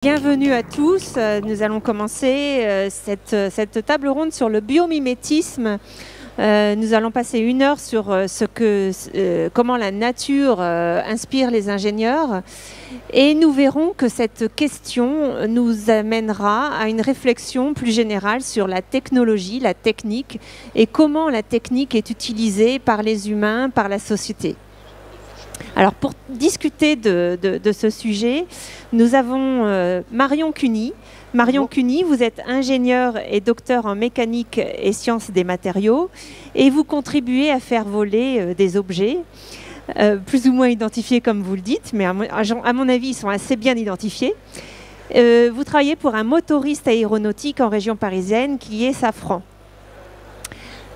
Bienvenue à tous. Nous allons commencer cette table ronde sur le biomimétisme. Nous allons passer 1 heure sur comment la nature inspire les ingénieurs. Et nous verrons que cette question nous amènera à une réflexion plus générale sur la technologie, la technique, et comment la technique est utilisée par les humains, par la société. Alors pour discuter de ce sujet, nous avons Marion Cuny. Marion Cuny, vous êtes ingénieure et docteur en mécanique et sciences des matériaux et vous contribuez à faire voler des objets, plus ou moins identifiés comme vous le dites, mais à mon avis, ils sont assez bien identifiés. Vous travaillez pour un motoriste aéronautique en région parisienne qui est Safran.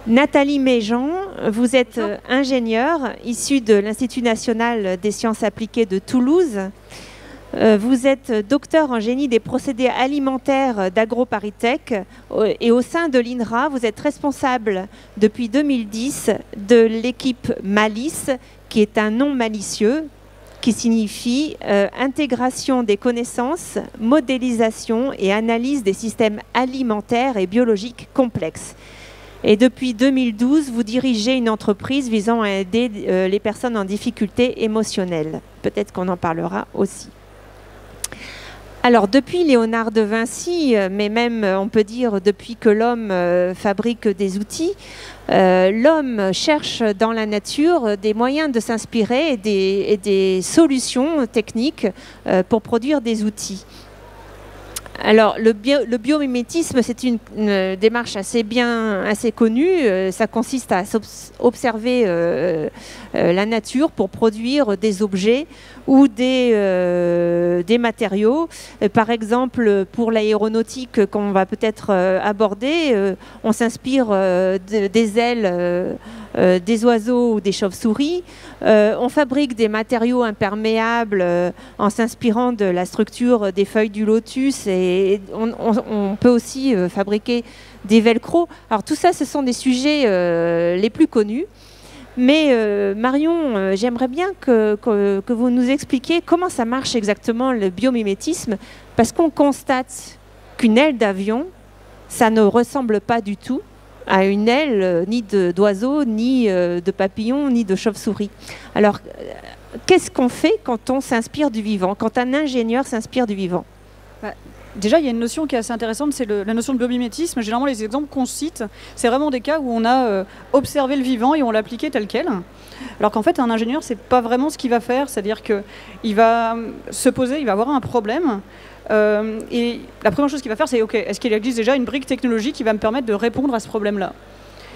Nathalie Méjean, vous êtes ingénieure issue de l'Institut national des sciences appliquées de Toulouse. Vous êtes docteur en génie des procédés alimentaires d'AgroParisTech et au sein de l'INRA, vous êtes responsable depuis 2010 de l'équipe Malice, qui est un nom malicieux, qui signifie intégration des connaissances, modélisation et analyse des systèmes alimentaires et biologiques complexes. Et depuis 2012, vous dirigez une entreprise visant à aider les personnes en difficulté émotionnelle. Peut-être qu'on en parlera aussi. Alors, depuis Léonard de Vinci, mais même, on peut dire, depuis que l'homme fabrique des outils, l'homme cherche dans la nature des moyens de s'inspirer et des solutions techniques pour produire des outils. Alors, le biomimétisme, c'est une démarche assez connue. Ça consiste à observer la nature pour produire des objets ou des matériaux. Par exemple, pour l'aéronautique qu'on va peut-être aborder, on s'inspire des ailes des oiseaux ou des chauves-souris. On fabrique des matériaux imperméables en s'inspirant de la structure des feuilles du lotus et on peut aussi fabriquer des velcro. Alors tout ça, ce sont des sujets les plus connus. Mais Marion, j'aimerais bien que vous nous expliquiez comment ça marche exactement le biomimétisme, parce qu'on constate qu'une aile d'avion, ça ne ressemble pas du tout à une aile ni d'oiseau, ni de papillon, ni de chauve-souris. Alors, qu'est-ce qu'on fait quand on s'inspire du vivant, quand un ingénieur s'inspire du vivant? Déjà, il y a une notion qui est assez intéressante, c'est la notion de biomimétisme. Généralement, les exemples qu'on cite, c'est vraiment des cas où on a observé le vivant et on l'a appliqué tel quel. Alors qu'en fait, un ingénieur, c'est pas vraiment ce qu'il va faire. C'est-à-dire qu'il va se poser, il va avoir un problème. Et la première chose qu'il va faire, c'est OK, est-ce qu'il existe déjà une brique technologique qui va me permettre de répondre à ce problème-là?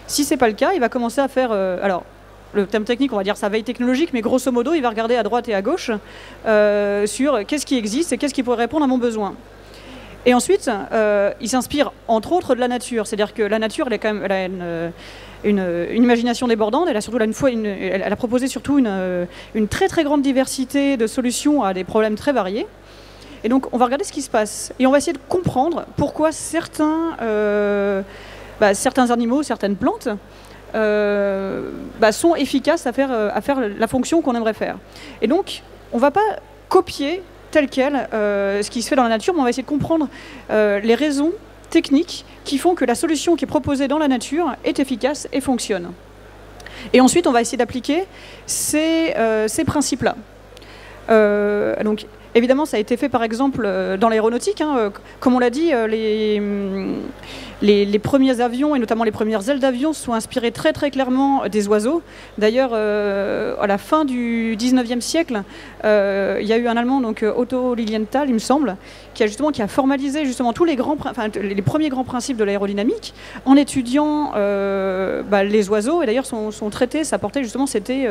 Si c'est pas le cas, il va commencer à faire... alors, le terme technique, on va dire sa veille technologique, mais grosso modo, il va regarder à droite et à gauche sur qu'est-ce qui existe et qu'est-ce qui pourrait répondre à mon besoin. Et ensuite, il s'inspire entre autres de la nature. C'est-à-dire que la nature, elle a une imagination débordante. Elle a proposé surtout une très très grande diversité de solutions à des problèmes très variés. Et donc, on va regarder ce qui se passe. Et on va essayer de comprendre pourquoi certains animaux, certaines plantes sont efficaces à faire la fonction qu'on aimerait faire. Et donc, on ne va pas copier tel quel ce qui se fait dans la nature, mais on va essayer de comprendre les raisons techniques qui font que la solution qui est proposée dans la nature est efficace et fonctionne. Et ensuite, on va essayer d'appliquer ces principes-là. Donc, évidemment, ça a été fait par exemple dans l'aéronautique. Comme on l'a dit, les premiers avions, et notamment les premières ailes d'avion, sont inspirées très très clairement des oiseaux. D'ailleurs, à la fin du 19e siècle, il y a eu un Allemand, donc Otto Lilienthal, il me semble, qui a formalisé justement tous les premiers grands principes de l'aérodynamique en étudiant les oiseaux. Et d'ailleurs, son traité, sa portée justement, c'était...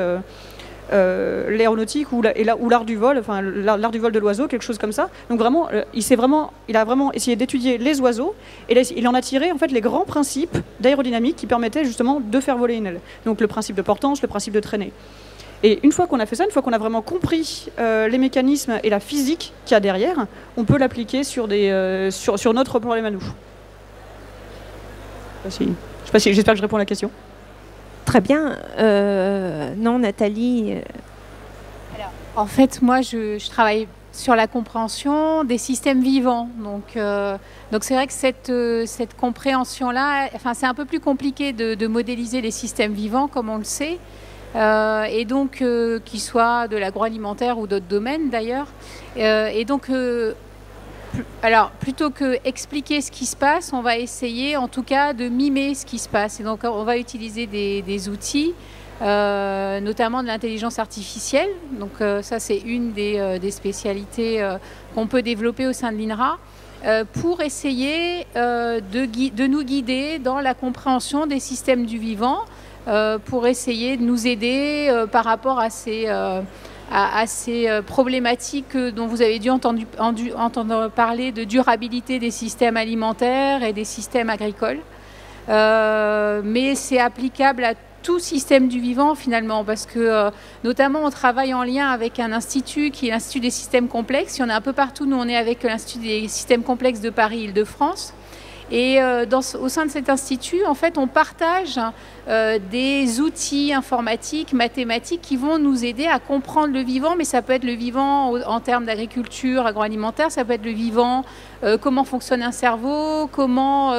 l'aéronautique ou l'art du vol, enfin l'art du vol de l'oiseau, quelque chose comme ça. Donc vraiment, il a vraiment essayé d'étudier les oiseaux et il en a tiré en fait les grands principes d'aérodynamique qui permettaient justement de faire voler une aile. Donc le principe de portance, le principe de traînée. Et une fois qu'on a fait ça, une fois qu'on a vraiment compris les mécanismes et la physique qu'il y a derrière, on peut l'appliquer sur notre problème à nous. J'espère que je réponds à la question. Très bien. Non, Nathalie Alors, en fait, moi, je travaille sur la compréhension des systèmes vivants. Donc c'est vrai que cette compréhension-là, enfin, c'est un peu plus compliqué de modéliser les systèmes vivants, comme on le sait, et donc qu'ils soient de l'agroalimentaire ou d'autres domaines d'ailleurs. Et donc, alors, plutôt que expliquer ce qui se passe, on va essayer en tout cas de mimer ce qui se passe. Et donc on va utiliser des outils, notamment de l'intelligence artificielle. Donc ça, c'est une des spécialités qu'on peut développer au sein de l'INRA, pour essayer de nous guider dans la compréhension des systèmes du vivant, pour essayer de nous aider par rapport à ces problématiques dont vous avez dû entendre parler, de durabilité des systèmes alimentaires et des systèmes agricoles. Mais c'est applicable à tout système du vivant finalement, parce que notamment on travaille en lien avec un institut qui est l'Institut des systèmes complexes. Il y en a un peu partout. Nous, on est avec l'Institut des systèmes complexes de Paris-Île-de-France. Et au sein de cet institut, en fait, on partage des outils informatiques, mathématiques qui vont nous aider à comprendre le vivant, mais ça peut être le vivant en termes d'agriculture, agroalimentaire, ça peut être le vivant, comment fonctionne un cerveau, comment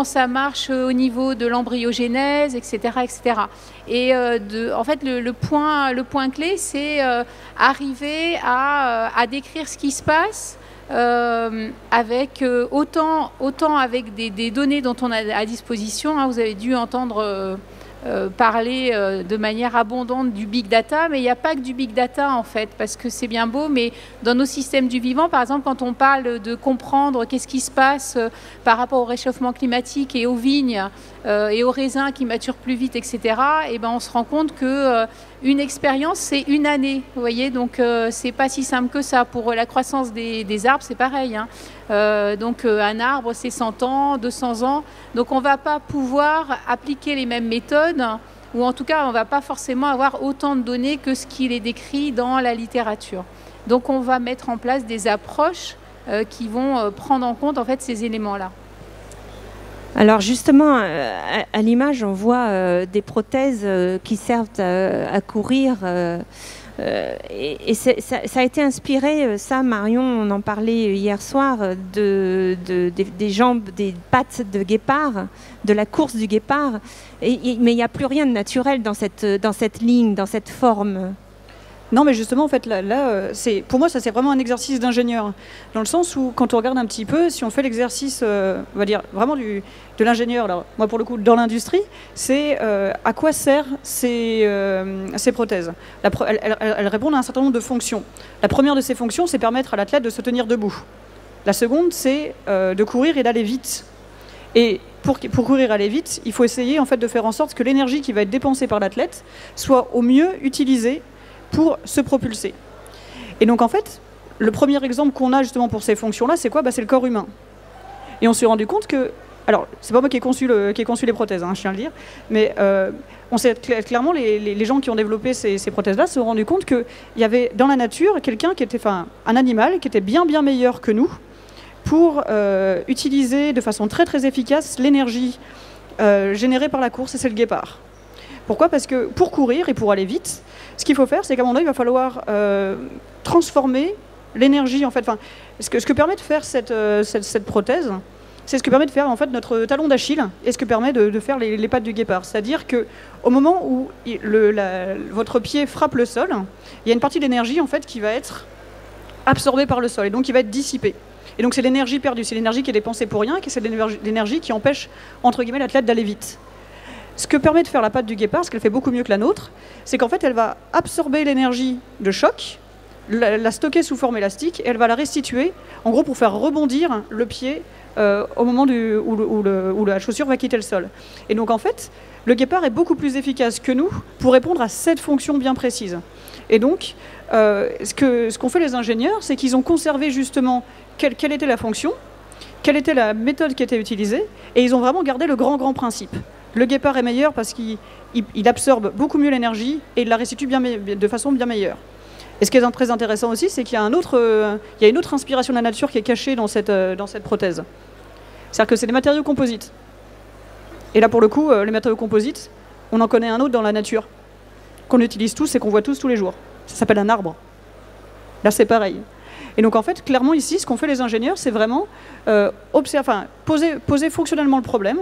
ça marche au niveau de l'embryogénèse, etc., etc. Et en fait, le point clé, c'est arriver à décrire ce qui se passe, avec autant avec des données dont on a à disposition. Hein. Vous avez dû entendre parler de manière abondante du big data, mais il n'y a pas que du big data en fait, parce que c'est bien beau, mais dans nos systèmes du vivant, par exemple, quand on parle de comprendre qu'est-ce qui se passe par rapport au réchauffement climatique et aux vignes et aux raisins qui maturent plus vite, etc., et ben on se rend compte que une expérience, c'est une année, vous voyez, donc c'est pas si simple que ça. Pour la croissance des arbres, c'est pareil, hein. Donc un arbre, c'est 100 ans, 200 ans, donc on ne va pas pouvoir appliquer les mêmes méthodes, ou en tout cas, on ne va pas forcément avoir autant de données que ce qu'il est décrit dans la littérature. Donc on va mettre en place des approches qui vont prendre en compte en fait ces éléments-là. Alors justement, à l'image, on voit des prothèses qui servent à courir. Et ça a été inspiré, ça Marion, on en parlait hier soir, des jambes, des pattes de guépard, de la course du guépard. Mais il n'y a plus rien de naturel dans cette ligne, dans cette forme. Non, mais justement, en fait, là pour moi, ça c'est vraiment un exercice d'ingénieur, dans le sens où, quand on regarde un petit peu, si on fait l'exercice, on va dire, vraiment de l'ingénieur, alors, moi, pour le coup, dans l'industrie, c'est à quoi servent ces prothèses. Elles répondent à un certain nombre de fonctions. La première de ces fonctions, c'est permettre à l'athlète de se tenir debout. La seconde, c'est de courir et d'aller vite. Et pour courir et aller vite, il faut essayer, en fait, de faire en sorte que l'énergie qui va être dépensée par l'athlète soit au mieux utilisée pour se propulser. Et donc en fait, le premier exemple qu'on a justement pour ces fonctions-là, c'est quoi ? C'est le corps humain. Et on s'est rendu compte que, alors c'est pas moi qui ai conçu les prothèses, hein, je tiens à le dire, mais on s'est clairement, les gens qui ont développé ces prothèses-là se sont rendus compte qu'il y avait dans la nature quelqu'un qui était, un animal qui était bien meilleur que nous pour utiliser de façon très très efficace l'énergie générée par la course, et c'est le guépard. Pourquoi ? Parce que pour courir et pour aller vite, ce qu'il faut faire, c'est qu'à un moment donné, il va falloir transformer l'énergie, en fait. Ce que permet de faire cette prothèse, c'est ce que permet de faire en fait notre talon d'Achille, et ce que permet de faire les pattes du guépard. C'est-à-dire qu'au moment où votre pied frappe le sol, il y a une partie de l'énergie en fait qui va être absorbée par le sol, et donc qui va être dissipée. Et donc c'est l'énergie perdue, c'est l'énergie qui est dépensée pour rien, et c'est l'énergie qui empêche, entre guillemets, l'athlète d'aller vite. Ce que permet de faire la patte du guépard, ce qu'elle fait beaucoup mieux que la nôtre, c'est qu'en fait, elle va absorber l'énergie de choc, la stocker sous forme élastique, et elle va la restituer, en gros, pour faire rebondir le pied au moment où la chaussure va quitter le sol. Et donc, en fait, le guépard est beaucoup plus efficace que nous pour répondre à cette fonction bien précise. Et donc, ce qu'ont fait les ingénieurs, c'est qu'ils ont conservé justement quelle était la fonction, quelle était la méthode qui était utilisée, et ils ont vraiment gardé le grand principe. Le guépard est meilleur parce qu'il absorbe beaucoup mieux l'énergie et il la restitue de façon bien meilleure. Et ce qui est très intéressant aussi, c'est qu'il y a une autre inspiration de la nature qui est cachée dans cette prothèse. C'est-à-dire que c'est des matériaux composites. Et là, pour le coup, les matériaux composites, on en connaît un autre dans la nature, qu'on utilise tous et qu'on voit tous les jours. Ça s'appelle un arbre. Là, c'est pareil. Et donc en fait, clairement ici, ce qu'ont fait les ingénieurs, c'est vraiment poser fonctionnellement le problème,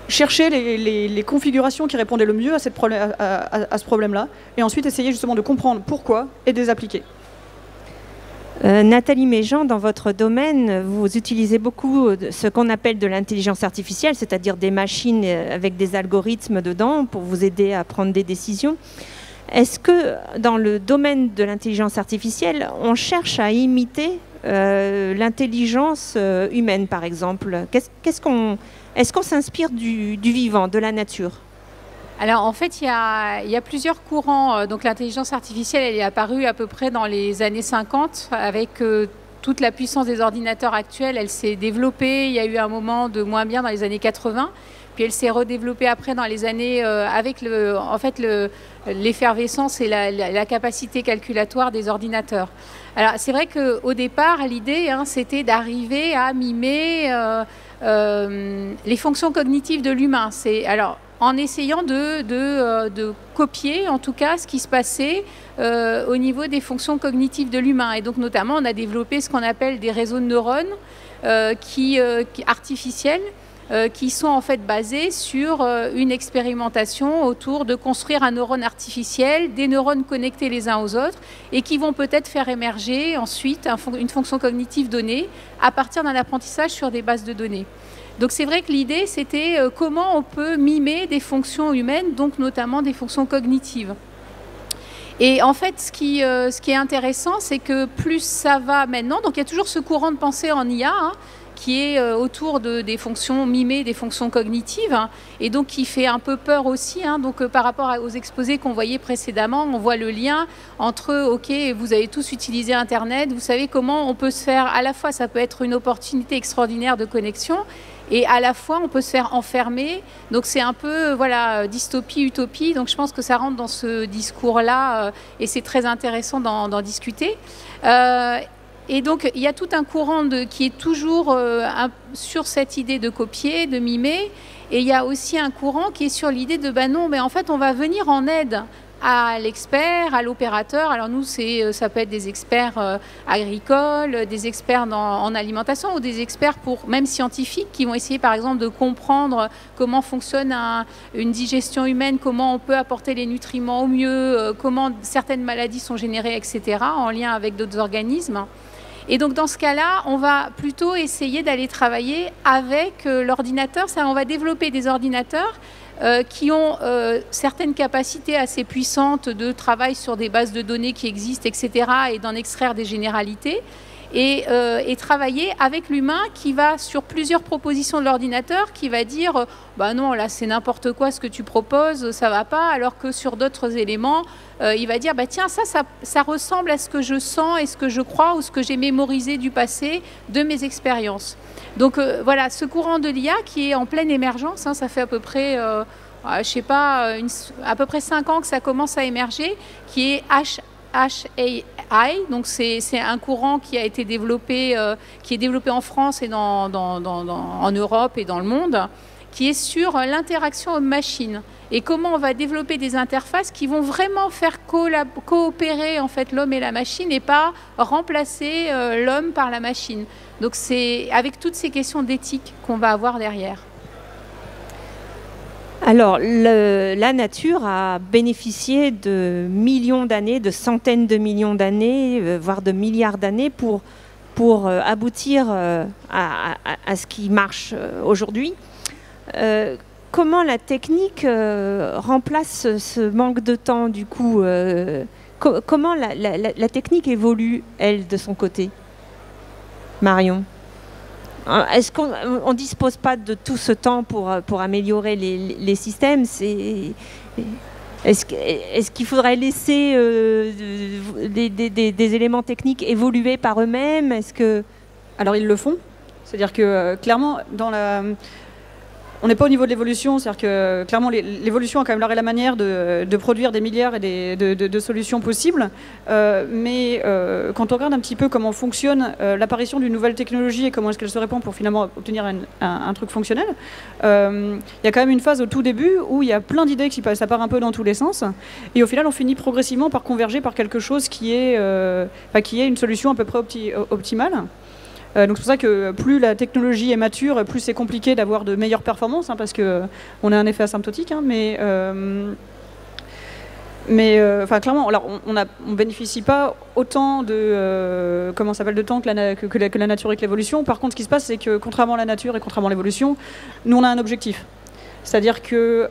chercher les configurations qui répondaient le mieux à ce problème-là, et ensuite essayer justement de comprendre pourquoi et de les appliquer. Nathalie Méjean, dans votre domaine, vous utilisez beaucoup ce qu'on appelle de l'intelligence artificielle, c'est-à-dire des machines avec des algorithmes dedans pour vous aider à prendre des décisions. Est-ce que dans le domaine de l'intelligence artificielle, on cherche à imiter l'intelligence humaine, par exemple? Est-ce qu'on s'inspire du vivant, de la nature? Alors en fait, il y a plusieurs courants. Donc l'intelligence artificielle, elle est apparue à peu près dans les années 50 avec toute la puissance des ordinateurs actuels. Elle s'est développée. Il y a eu un moment de moins bien dans les années 80. Puis elle s'est redéveloppée après dans les années avec l'effervescence et la capacité calculatoire des ordinateurs. Alors c'est vrai qu'au départ, l'idée, c'était d'arriver à mimer les fonctions cognitives de l'humain. En essayant de copier, en tout cas, ce qui se passait au niveau des fonctions cognitives de l'humain. Et donc, notamment, on a développé ce qu'on appelle des réseaux de neurones artificiels, qui sont en fait basés sur une expérimentation autour de construire un neurone artificiel, des neurones connectés les uns aux autres, et qui vont peut-être faire émerger ensuite une fonction cognitive donnée à partir d'un apprentissage sur des bases de données. Donc c'est vrai que l'idée, c'était comment on peut mimer des fonctions humaines, donc notamment des fonctions cognitives. Et en fait, ce qui est intéressant, c'est que plus ça va maintenant, donc il y a toujours ce courant de pensée en IA, qui est autour des fonctions mimées, des fonctions cognitives, et donc qui fait un peu peur aussi. Donc par rapport aux exposés qu'on voyait précédemment, on voit le lien entre, ok, vous avez tous utilisé Internet, vous savez comment on peut se faire, à la fois ça peut être une opportunité extraordinaire de connexion, et à la fois on peut se faire enfermer. Donc c'est un peu dystopie, utopie. Donc je pense que ça rentre dans ce discours-là et c'est très intéressant d'en discuter. Et donc il y a tout un courant qui est toujours sur cette idée de copier, de mimer. Et il y a aussi un courant qui est sur l'idée de non, mais en fait on va venir en aide à l'expert, à l'opérateur. Alors nous, ça peut être des experts agricoles, des experts en alimentation ou des experts même scientifiques qui vont essayer par exemple de comprendre comment fonctionne une digestion humaine, comment on peut apporter les nutriments au mieux, comment certaines maladies sont générées, etc., en lien avec d'autres organismes. Et donc dans ce cas-là, on va plutôt essayer d'aller travailler avec l'ordinateur. On va développer des ordinateurs qui ont certaines capacités assez puissantes de travail sur des bases de données qui existent, etc., et d'en extraire des généralités, et travailler avec l'humain qui va, sur plusieurs propositions de l'ordinateur, qui va dire non, là c'est n'importe quoi ce que tu proposes, ça va pas, alors que sur d'autres éléments, il va dire tiens, ça ressemble à ce que je sens et ce que je crois ou ce que j'ai mémorisé du passé, de mes expériences. Donc voilà, ce courant de l'IA qui est en pleine émergence, ça fait à peu près, à peu près 5 ans que ça commence à émerger, qui est HAI. Donc c'est un courant qui a été développé, qui est développé en France et en Europe et dans le monde, qui est sur l'interaction homme-machine et comment on va développer des interfaces qui vont vraiment faire coopérer en fait l'homme et la machine et pas remplacer l'homme par la machine. Donc c'est avec toutes ces questions d'éthique qu'on va avoir derrière. Alors, la nature a bénéficié de millions d'années, de centaines de millions d'années, voire de milliards d'années pour aboutir à ce qui marche aujourd'hui. Comment la technique remplace ce manque de temps, du coup comment la technique évolue, elle, de son côté? Marion? Est-ce qu'on ne dispose pas de tout ce temps pour améliorer les systèmes? Est-ce qu'il faudrait laisser des éléments techniques évoluer par eux-mêmes? Alors ils le font. C'est-à-dire que clairement, on n'est pas au niveau de l'évolution, c'est-à-dire que clairement l'évolution a quand même l'art et la manière de produire des milliards et de solutions possibles, mais quand on regarde un petit peu comment fonctionne l'apparition d'une nouvelle technologie et comment est-ce qu'elle se répand pour finalement obtenir un truc fonctionnel, il y a quand même une phase au tout début où il y a plein d'idées qui ça part un peu dans tous les sens, et au final on finit progressivement par converger par quelque chose qui est une solution à peu près optimale. Donc c'est pour ça que plus la technologie est mature, plus c'est compliqué d'avoir de meilleures performances, hein, parce qu'on a un effet asymptotique, hein, mais clairement, alors on bénéficie pas autant de de temps que la nature et que l'évolution. Par contre, ce qui se passe, c'est que contrairement à la nature et contrairement à l'évolution, nous on a un objectif. C'est-à-dire que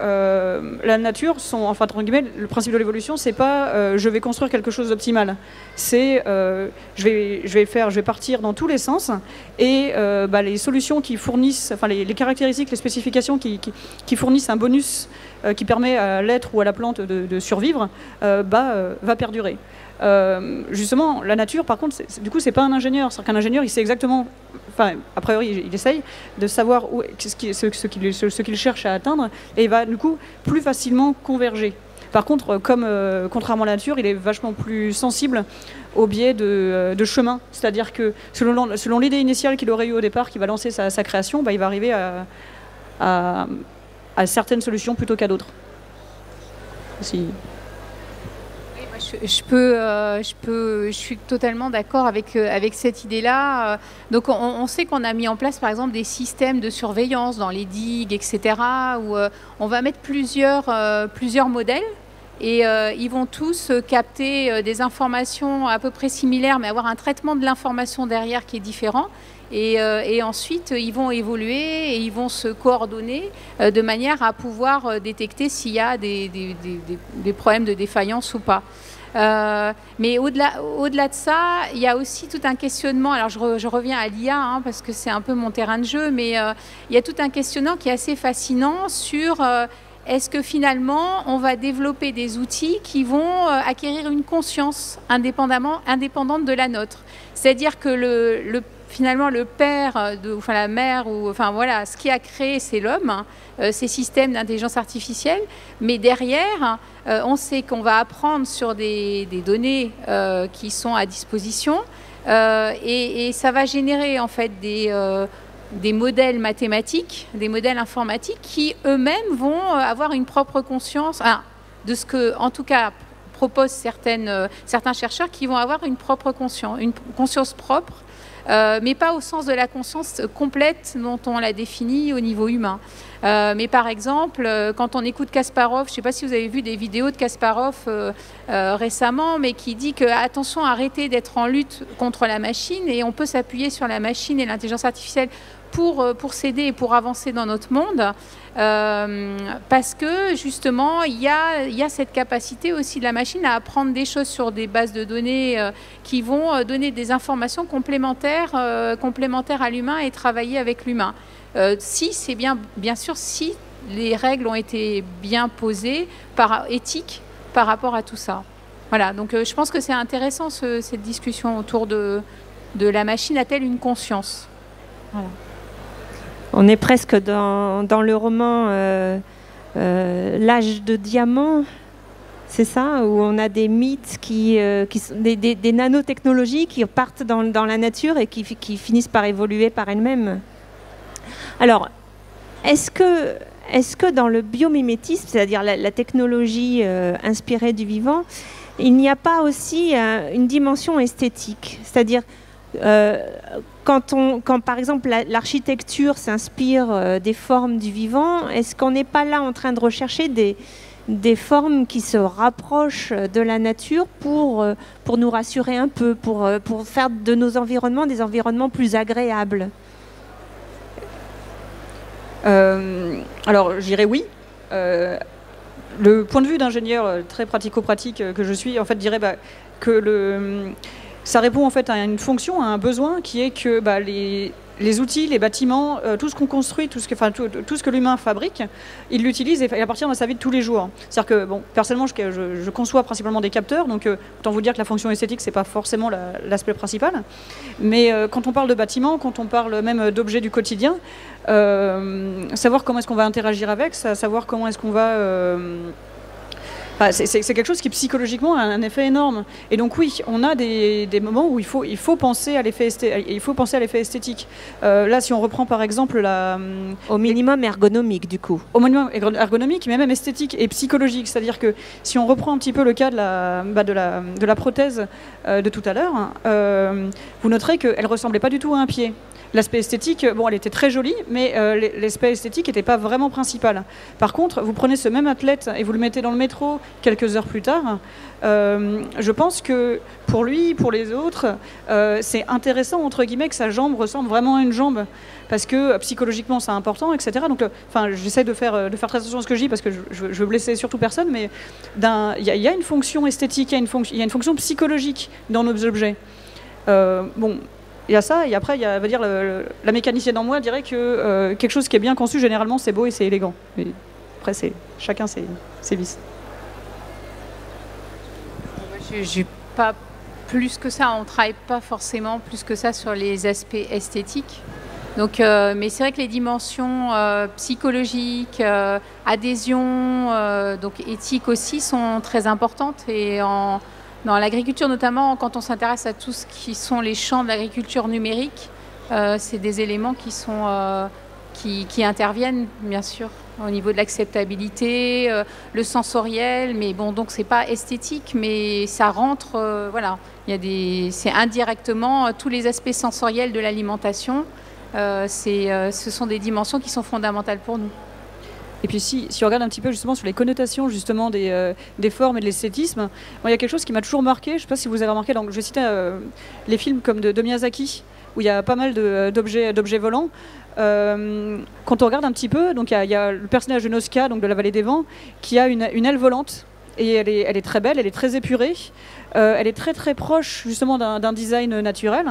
la nature, entre guillemets, le principe de l'évolution, c'est pas je vais construire quelque chose d'optimal. C'est je vais partir dans tous les sens et les solutions qui fournissent, les caractéristiques, les spécifications qui fournissent un bonus qui permet à l'être ou à la plante de survivre, va perdurer. Justement, la nature, par contre, du coup, c'est pas un ingénieur. C'est-à-dire qu'un ingénieur, il sait exactement, a priori, il essaye de savoir ce qu'il cherche à atteindre, et il va, du coup, plus facilement converger. Par contre, contrairement à la nature, il est vachement plus sensible au biais de chemin. C'est-à-dire que selon l'idée initiale qu'il aurait eue au départ, qui va lancer sa création, il va arriver à certaines solutions plutôt qu'à d'autres. Je suis totalement d'accord avec cette idée-là. Donc on sait qu'on a mis en place par exemple des systèmes de surveillance dans les digues, etc., où on va mettre plusieurs modèles et ils vont tous capter des informations à peu près similaires, mais avoir un traitement de l'information derrière qui est différent. Et ensuite, ils vont évoluer et ils vont se coordonner de manière à pouvoir détecter s'il y a des problèmes de défaillance ou pas. Mais au-delà de ça, il y a aussi tout un questionnement. Alors je reviens à l'IA, hein, parce que c'est un peu mon terrain de jeu, mais il y a tout un questionnement qui est assez fascinant sur est-ce que finalement on va développer des outils qui vont acquérir une conscience indépendante de la nôtre. C'est-à-dire que finalement, le père, la mère, ce qui a créé, c'est l'homme, hein, ces systèmes d'intelligence artificielle. Mais derrière, on sait qu'on va apprendre sur des données qui sont à disposition et ça va générer en fait des modèles mathématiques, des modèles informatiques qui eux-mêmes vont avoir une propre conscience de ce que, en tout cas, proposent certains chercheurs qui vont avoir une conscience propre. Mais pas au sens de la conscience complète dont on l'a définie au niveau humain. Mais par exemple, quand on écoute Kasparov, je ne sais pas si vous avez vu des vidéos de Kasparov récemment, mais qui dit que attention, arrêtez d'être en lutte contre la machine et on peut s'appuyer sur la machine et l'intelligence artificielle pour s'aider et pour avancer dans notre monde, parce que justement il y a cette capacité aussi de la machine à apprendre des choses sur des bases de données qui vont donner des informations complémentaires à l'humain et travailler avec l'humain. Si c'est bien sûr si les règles ont été bien posées éthiques par rapport à tout ça. Voilà, donc je pense que c'est intéressant cette discussion autour de la machine a-t-elle une conscience. Voilà. On est presque dans le roman L'âge de diamant, c'est ça, où on a des mythes qui sont des nanotechnologies qui partent dans la nature et qui finissent par évoluer par elles-mêmes. Alors, est-ce que dans le biomimétisme, c'est-à-dire la technologie inspirée du vivant, il n'y a pas aussi une dimension esthétique, c'est-à-dire quand par exemple l'architecture s'inspire des formes du vivant, est-ce qu'on n'est pas là en train de rechercher des formes qui se rapprochent de la nature pour nous rassurer un peu, pour faire de nos environnements des environnements plus agréables? Alors je dirais oui. Le point de vue d'ingénieur très pratico-pratique que je suis, en fait, dirait que ça répond en fait à une fonction, à un besoin qui est que les outils, les bâtiments, tout ce qu'on construit, tout ce que l'humain fabrique, il l'utilise et appartient dans sa vie de tous les jours. C'est-à-dire que, bon, personnellement, je conçois principalement des capteurs, donc autant vous dire que la fonction esthétique, c'est pas forcément l'aspect principal. Mais quand on parle de bâtiments, quand on parle même d'objets du quotidien, savoir comment est-ce qu'on va interagir avec, savoir comment est-ce qu'on va... c'est quelque chose qui psychologiquement a un effet énorme. Et donc oui, on a des moments où il faut penser à l'effet esthétique. Là, si on reprend par exemple au minimum ergonomique du coup. Au minimum ergonomique, mais même esthétique et psychologique. C'est-à-dire que si on reprend un petit peu le cas de la prothèse de tout à l'heure, vous noterez qu'elle ressemblait pas du tout à un pied. L'aspect esthétique, bon, elle était très jolie, mais l'aspect esthétique n'était pas vraiment principal. Par contre, vous prenez ce même athlète et vous le mettez dans le métro quelques heures plus tard, je pense que pour lui, pour les autres, c'est intéressant, entre guillemets, que sa jambe ressemble vraiment à une jambe, parce que psychologiquement, c'est important, etc. Donc, j'essaie de faire très attention à ce que je dis, parce que je veux blesser surtout personne, mais il y a une fonction esthétique, il y a une fonction psychologique dans nos objets. Bon... Il y a ça, et après, la mécanicienne en moi dirait que quelque chose qui est bien conçu, généralement, c'est beau et c'est élégant. Mais après, chacun ses vices. Je n'ai pas plus que ça, on ne travaille pas forcément plus que ça sur les aspects esthétiques. Donc, mais c'est vrai que les dimensions psychologiques, adhésion, donc éthique aussi, sont très importantes. Et dans l'agriculture, notamment, quand on s'intéresse à tout ce qui sont les champs de l'agriculture numérique, c'est des éléments qui interviennent, bien sûr, au niveau de l'acceptabilité, le sensoriel. Mais bon, donc c'est pas esthétique, mais ça rentre. Voilà, c'est indirectement tous les aspects sensoriels de l'alimentation. Ce sont des dimensions qui sont fondamentales pour nous. Et puis si on regarde un petit peu justement sur les connotations justement des formes et de l'esthétisme, il y a quelque chose qui m'a toujours marqué, je ne sais pas si vous avez remarqué, donc je vais citer les films comme de Miyazaki, où il y a pas mal d'objets volants. Quand on regarde un petit peu, donc il y a le personnage de Nausicaa, donc de la vallée des vents, qui a une aile volante, et elle est très belle, elle est très épurée. Elle est très très proche justement d'un design naturel,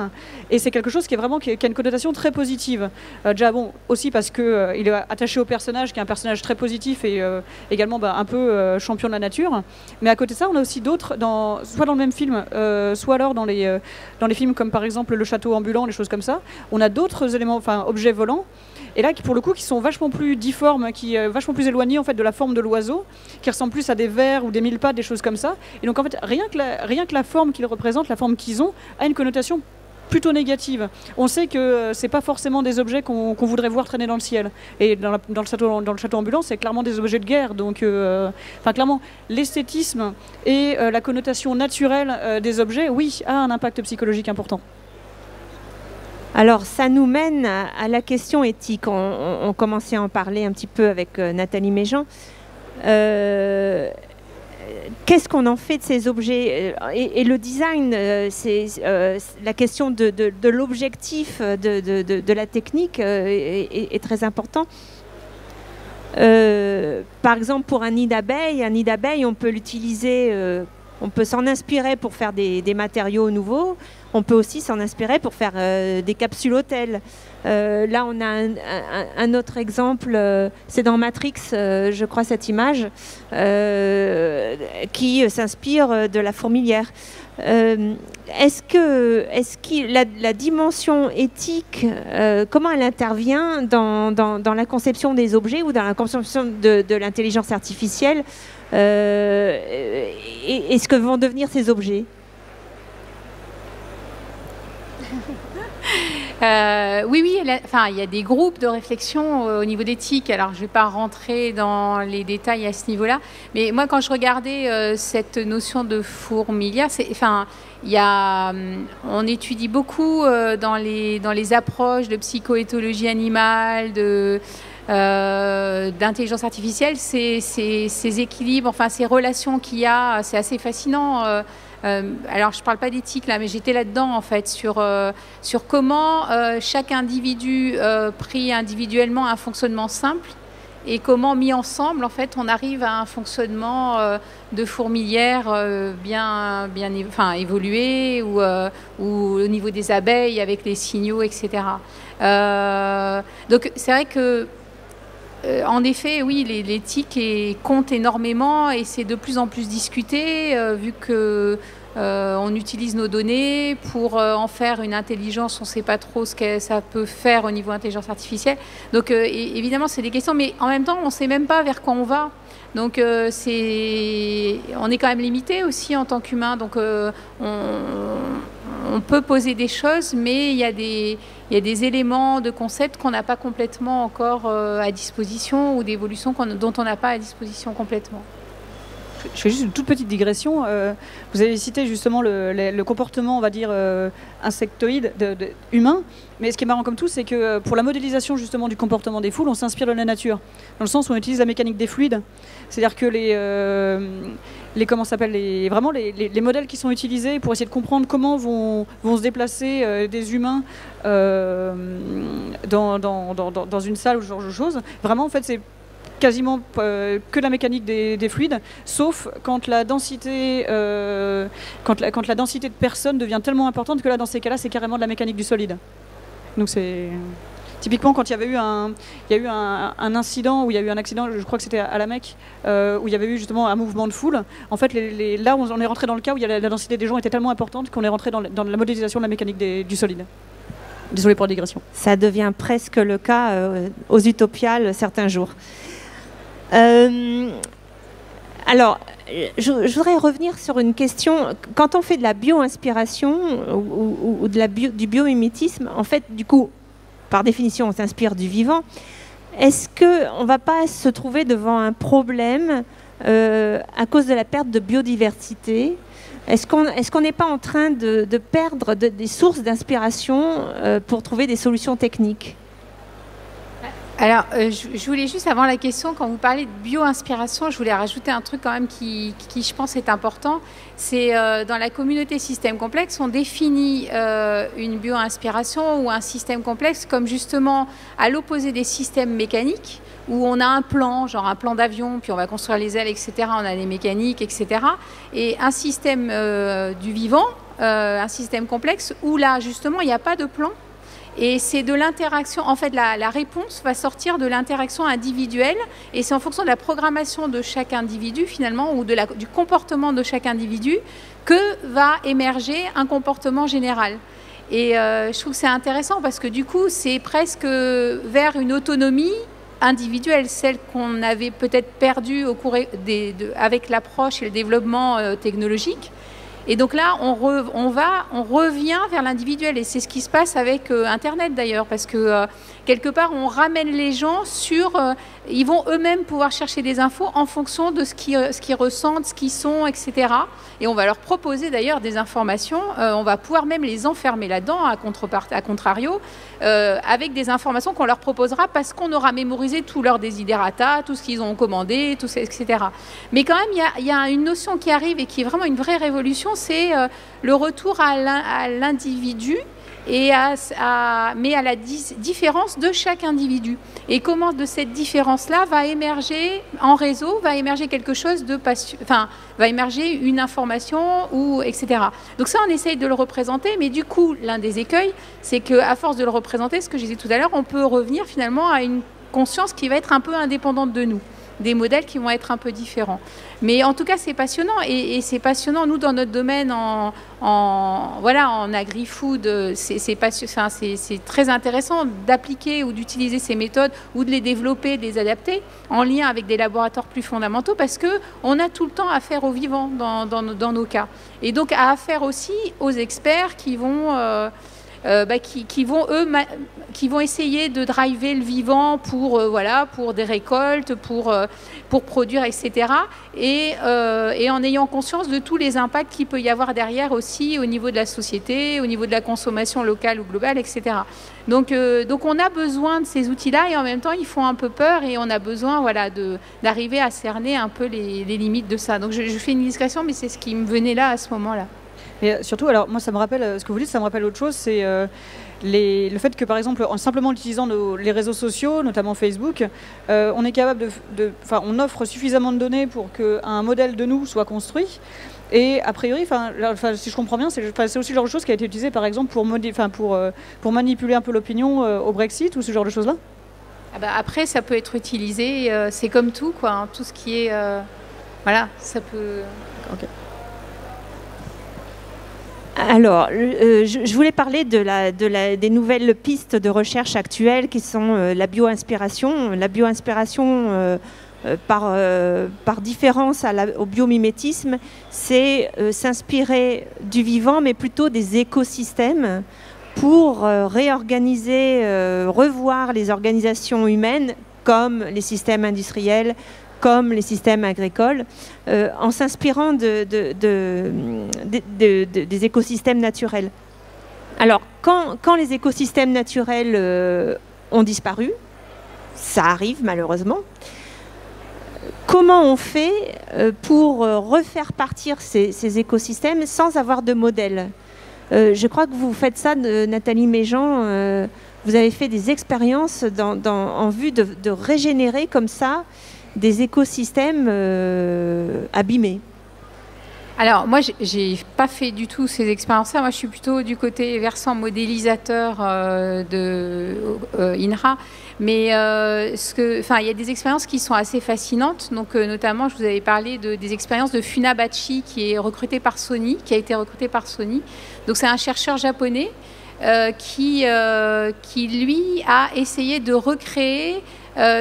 et c'est quelque chose qui a une connotation très positive. Déjà bon, aussi parce que il est attaché au personnage, qui est un personnage très positif et également un peu champion de la nature. Mais à côté de ça, on a aussi d'autres, soit dans le même film, soit alors dans les films comme par exemple Le Château ambulant, les choses comme ça. On a d'autres éléments, objets volants. Et là, pour le coup, qui sont vachement plus difformes, vachement plus éloignés en fait de la forme de l'oiseau, qui ressemblent plus à des vers ou des mille pattes, des choses comme ça. Et donc en fait, rien que la forme qu'ils représentent, la forme qu'ils ont, a une connotation plutôt négative. On sait que c'est pas forcément des objets qu'on voudrait voir traîner dans le ciel. Et dans le château ambulant, c'est clairement des objets de guerre. Donc, clairement, l'esthétisme et la connotation naturelle des objets, oui, a un impact psychologique important. Alors, ça nous mène à la question éthique. On commençait à en parler un petit peu avec Nathalie Méjean. Qu'est-ce qu'on en fait de ces objets ? Et le design, c'est la question de l'objectif de la technique est très important. Par exemple, pour un nid d'abeille, on peut l'utiliser, on peut s'en inspirer pour faire des matériaux nouveaux. On peut aussi s'en inspirer pour faire des capsules hôtels. Là, on a un autre exemple, c'est dans Matrix, je crois, cette image, qui s'inspire de la fourmilière. Est-ce que la dimension éthique, comment elle intervient dans la conception des objets ou dans la conception de l'intelligence artificielle et ce que vont devenir ces objets ? Oui, il y a des groupes de réflexion au niveau d'éthique. Alors, je ne vais pas rentrer dans les détails à ce niveau-là, mais moi, quand je regardais cette notion de fourmilière, on étudie beaucoup dans les approches de psychoéthologie animale, d'intelligence artificielle, ces équilibres, ces relations qu'il y a, c'est assez fascinant. Alors, je ne parle pas d'éthique là, mais j'étais là-dedans en fait, sur comment chaque individu pris individuellement a un fonctionnement simple et comment, mis ensemble, en fait, on arrive à un fonctionnement de fourmilière bien évolué, ou au niveau des abeilles avec les signaux, etc. Donc c'est vrai que en effet, oui, l'éthique compte énormément et c'est de plus en plus discuté vu que on utilise nos données pour en faire une intelligence. On ne sait pas trop ce que ça peut faire au niveau intelligence artificielle. Donc évidemment, c'est des questions, mais en même temps, on ne sait même pas vers quoi on va. Donc on est quand même limité aussi en tant qu'humain. Donc on peut poser des choses, mais il y a des éléments de concept qu'on n'a pas complètement encore à disposition, ou d'évolution dont on n'a pas à disposition complètement. Je fais juste une toute petite digression. Vous avez cité justement le comportement, on va dire, insectoïde humain. Mais ce qui est marrant comme tout, c'est que pour la modélisation justement du comportement des foules, on s'inspire de la nature. Dans le sens où on utilise la mécanique des fluides. C'est-à-dire que les modèles qui sont utilisés pour essayer de comprendre comment vont se déplacer des humains dans une salle ou ce genre de choses, vraiment en fait c'est quasiment que la mécanique des fluides, sauf quand la densité, quand la densité de personnes devient tellement importante que là, dans ces cas-là, c'est carrément de la mécanique du solide. Donc c'est typiquement quand il y avait eu un incident, où il y a eu un accident, je crois que c'était à la Mecque, où il y avait eu justement un mouvement de foule. En fait, là, on est rentré dans le cas où la densité des gens était tellement importante qu'on est rentré dans la modélisation de la mécanique du solide. Désolé pour la digression. Ça devient presque le cas aux utopiales certains jours. Alors, je voudrais revenir sur une question. Quand on fait de la bio-inspiration ou du biomimétisme, en fait, du coup, par définition, on s'inspire du vivant. Est-ce qu'on ne va pas se trouver devant un problème à cause de la perte de biodiversité? Est-ce qu'on n'est pas en train de perdre des sources d'inspiration pour trouver des solutions techniques? Alors, je voulais juste, avant la question, quand vous parlez de bio-inspiration, je voulais rajouter un truc quand même qui je pense, est important. C'est dans la communauté système complexe, on définit une bio-inspiration ou un système complexe comme justement à l'opposé des systèmes mécaniques, où on a un plan, genre un plan d'avion, puis on va construire les ailes, etc. On a les mécaniques, etc. Et un système du vivant, un système complexe, où là, justement, il n'y a pas de plan. Et c'est de l'interaction, en fait, la réponse va sortir de l'interaction individuelle, et c'est en fonction de la programmation de chaque individu, finalement, ou du comportement de chaque individu, que va émerger un comportement général. Et je trouve que c'est intéressant, parce que du coup, c'est presque vers une autonomie individuelle, celle qu'on avait peut-être perdue avec l'approche et le développement technologique. Et donc là, on revient vers l'individuel. Et c'est ce qui se passe avec Internet d'ailleurs, parce que quelque part, on ramène les gens sur... ils vont eux-mêmes pouvoir chercher des infos en fonction de ce qu'ils ressentent, ce qu'ils sont, etc. Et on va leur proposer d'ailleurs des informations. On va pouvoir même les enfermer là-dedans, à contrario, avec des informations qu'on leur proposera parce qu'on aura mémorisé tous leurs desiderata, tout ce qu'ils ont commandé, etc. Mais quand même, il y a une notion qui arrive et qui est vraiment une vraie révolution, c'est le retour à l'individu, mais à la différence de chaque individu. Et comment de cette différence-là va émerger en réseau, va émerger quelque chose va émerger une information, etc. Donc ça, on essaye de le représenter, mais du coup, l'un des écueils, c'est qu'à force de le représenter, ce que je disais tout à l'heure, on peut revenir finalement à une conscience qui va être un peu indépendante de nous, des modèles qui vont être un peu différents. Mais en tout cas, c'est passionnant, et c'est passionnant, nous, dans notre domaine, en agri-food, c'est très intéressant d'appliquer ou d'utiliser ces méthodes, ou de les développer, de les adapter, en lien avec des laboratoires plus fondamentaux, parce qu'on a tout le temps affaire aux vivants dans nos cas. Et donc, à affaire aussi aux experts qui vont... qui vont essayer de driver le vivant pour des récoltes, pour produire, etc. Et en ayant conscience de tous les impacts qu'il peut y avoir derrière aussi au niveau de la société, au niveau de la consommation locale ou globale, etc. Donc on a besoin de ces outils-là, et en même temps ils font un peu peur, et on a besoin d'arriver à cerner un peu les limites de ça. Donc je fais une discrétion, mais c'est ce qui me venait là à ce moment-là. Et surtout, alors moi, ça me rappelle, ce que vous dites, ça me rappelle autre chose, c'est le fait que, par exemple, en simplement utilisant les réseaux sociaux, notamment Facebook, on est capable on offre suffisamment de données pour qu'un modèle de nous soit construit. Et a priori, si je comprends bien, c'est aussi le genre de chose qui a été utilisé, par exemple, pour manipuler un peu l'opinion au Brexit ou ce genre de choses-là. Ah bah après, ça peut être utilisé, c'est comme tout, quoi, hein, tout ce qui est... voilà, ça peut... Okay. Alors, je voulais parler des nouvelles pistes de recherche actuelles qui sont la bio-inspiration. La bio-inspiration, par différence au biomimétisme, c'est s'inspirer du vivant, mais plutôt des écosystèmes pour réorganiser, revoir les organisations humaines comme les systèmes industriels, comme les systèmes agricoles, en s'inspirant des écosystèmes naturels. Alors, quand les écosystèmes naturels ont disparu, ça arrive malheureusement, comment on fait pour refaire partir ces écosystèmes sans avoir de modèle ? Je crois que vous faites ça, Nathalie Méjean, vous avez fait des expériences en vue de régénérer comme ça des écosystèmes abîmés. Alors, moi, j'ai pas fait du tout ces expériences-là. Moi, je suis plutôt du côté versant modélisateur de INRA. Mais il y a des expériences qui sont assez fascinantes. Donc, notamment, je vous avais parlé des expériences de Funabachi, qui est recruté par Sony, qui a été recruté par Sony. Donc, c'est un chercheur japonais qui, lui, a essayé de recréer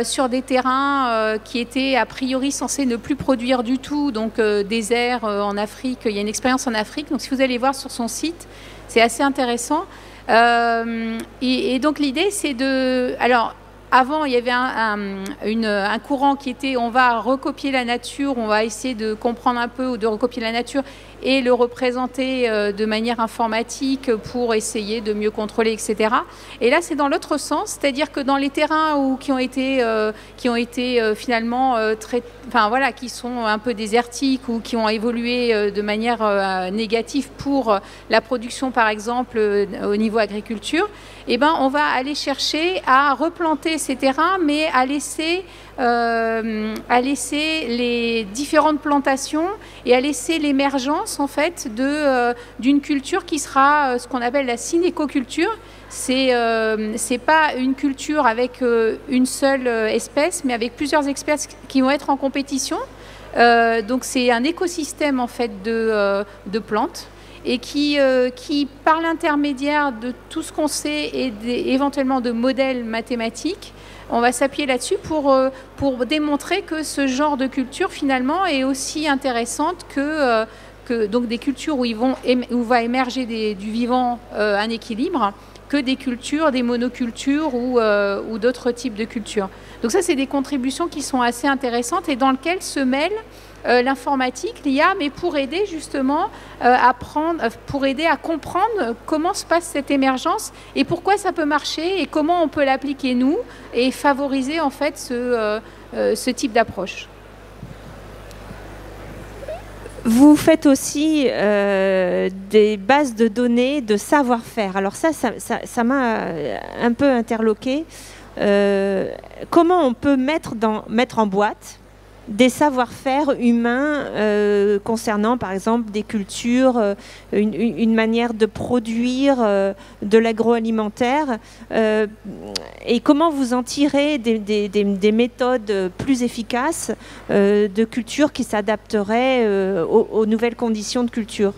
sur des terrains qui étaient a priori censés ne plus produire du tout, donc désert en Afrique. Il y a une expérience en Afrique, donc si vous allez voir sur son site, c'est assez intéressant. Et donc l'idée, c'est de... Alors, avant, il y avait un courant qui était on va recopier la nature, on va essayer de comprendre un peu ou de recopier la nature et le représenter de manière informatique pour essayer de mieux contrôler, etc. Et là, c'est dans l'autre sens, c'est-à-dire que dans les terrains qui ont été finalement qui sont un peu désertiques ou qui ont évolué de manière négative pour la production, par exemple, au niveau agriculture, eh ben, on va aller chercher à replanter ces terrains, mais à laisser les différentes plantations et à laisser l'émergence en fait d'une culture qui sera ce qu'on appelle la synécoculture. C'est pas une culture avec une seule espèce, mais avec plusieurs espèces qui vont être en compétition. Donc c'est un écosystème en fait de plantes. Et qui, par l'intermédiaire de tout ce qu'on sait et éventuellement de modèles mathématiques, on va s'appuyer là-dessus pour démontrer que ce genre de culture, finalement, est aussi intéressante que donc des cultures où va émerger du vivant un équilibre, que des cultures, des monocultures ou d'autres types de cultures. Donc ça, c'est des contributions qui sont assez intéressantes et dans lesquelles se mêlent l'informatique, l'IA, mais pour aider justement pour aider à comprendre comment se passe cette émergence et pourquoi ça peut marcher et comment on peut l'appliquer nous et favoriser en fait ce type d'approche. Vous faites aussi des bases de données de savoir-faire. Alors ça m'a un peu interloqué. Comment on peut mettre en boîte des savoir-faire humains concernant, par exemple, des cultures, une manière de produire de l'agroalimentaire, et comment vous en tirez des méthodes plus efficaces de culture qui s'adapteraient aux nouvelles conditions de culture?